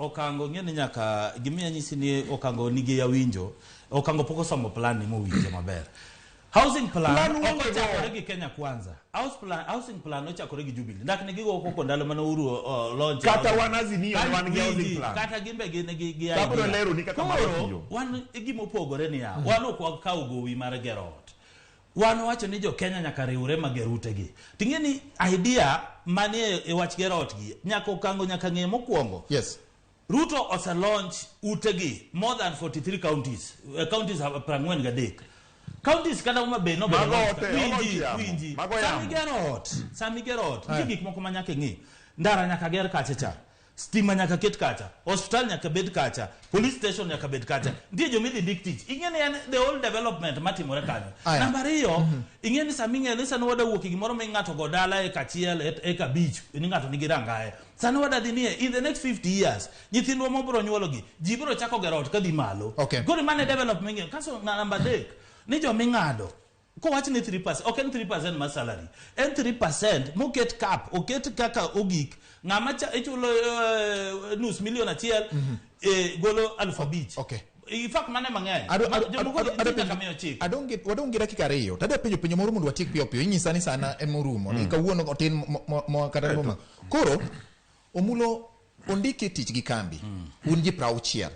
okango ngene nyaka gimiya nyisi ni okango nigi ya winjo okango poko somo plan ni mowinjo maber. Housing plan ochakore gi Kenya Kwanza. Housing plan ochakore gi Jubilee. Ndak ne gigo koko ndalo mane uru launch. Kata wanazini wan gi housing plan. Kata gimbe gine gi idea. Kabro lero ni kaka maro. Wan gimo pogore ni ya. Wan ok wakaw gowi mar gerot. Wan wacho ni jo Kenya nyaka riwre magerute gi. Tingeni idea manie e wach gerot gi. Nyaka okango nyaka ng'e mokwongo. Yes. Ruto ose launch utegi more than 43 counties. Counties have prangwen gadek. Counties kada uma be no be winji sami gerot gik moko manyaka ngi ndara nyaka ger kacha cha stima nyaka ket kacha hospital nyaka bed kacha police station nyaka bed kacha ndie jo midhi dictate ingene the whole development matimore kanyo number 2 ingene sami ngene sano wada wuok gimoro me ngato go dala e kachiel e ka beach ni ngato nigi rangae sano wada dhinie in the next 50 years nyithindwa mobro nyuologi ji bro chako gerot kadhi malo gori mane development ngene kaso number 3 ni jo mingado ko wach ni 3%, ok en 3% ma salary, en 3% moket cap, oket kaka ogik ngama cha ichulo nus million achiel golo alphabet. Okay. In fact mane mang'eny I don't get dakika ariyo tade penjo moro mondo watik piyo inyisa ni sana en morumo ni kawuono otin mo kata roma koro omulo ondike tich gi kambi un ji 60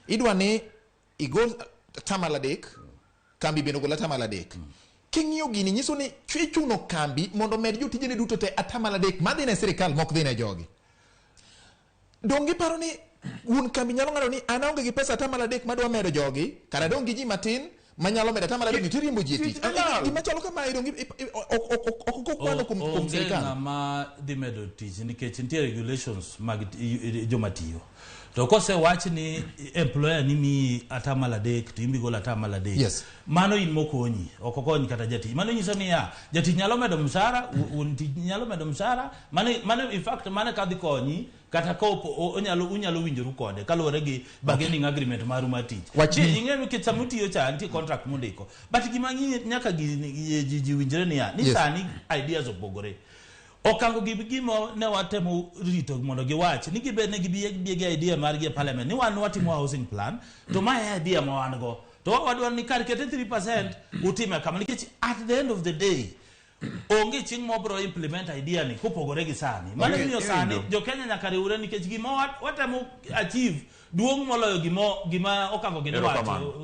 idwa ni igol tamaladek kambi beno gola tamaladek king'iyo gini nyiso ni chuno kambi mondo med jotijene duto te atamaladek madhi ne sirikal mok dhi ne jogi dongi paro ni un kambi nyalo ng'ado ni ana onge gi pesa atamaladek madwa medo jogi kara dongi ji matin manyalo medo atamaladek ni tirimbo ji tich gima chalo kama dongi okokwano kum sirikal ma dhi medo tich nikech nitie regulations mag jomatiyo. To kose wach ni employer ni mi atamaladek to imbi gola atamaladek. Yes. Mano in mokonyi, okokonyi kata jati. Mano nyiso ni ya jati nyalo medo mshahara, nyalo medo mshahara, mano in fact mano kadhi konyi kata ko unyalo winjoru kode kaluwore gi bargaining agreement maru matich. Ing'eyo nikech samutiyo cha anti contract mondiko. But gimangi nyaka ji winjre ni ya ni sani ideas opogore. Okango gimo ne watemo rito mondo giwach ni gibed ne gibiege idea mar gi parliament ni wan watimo housing plan to my idea ma wan go to wadwar ni kar kete 3% utime kama nikech at the end of the day onge ching mobro implement idea ni kopogore gi sani mano miyo sani jo Kenya nyaka riwre nikech gimo watemo achieve duong' moloyo gima okango gidwacho.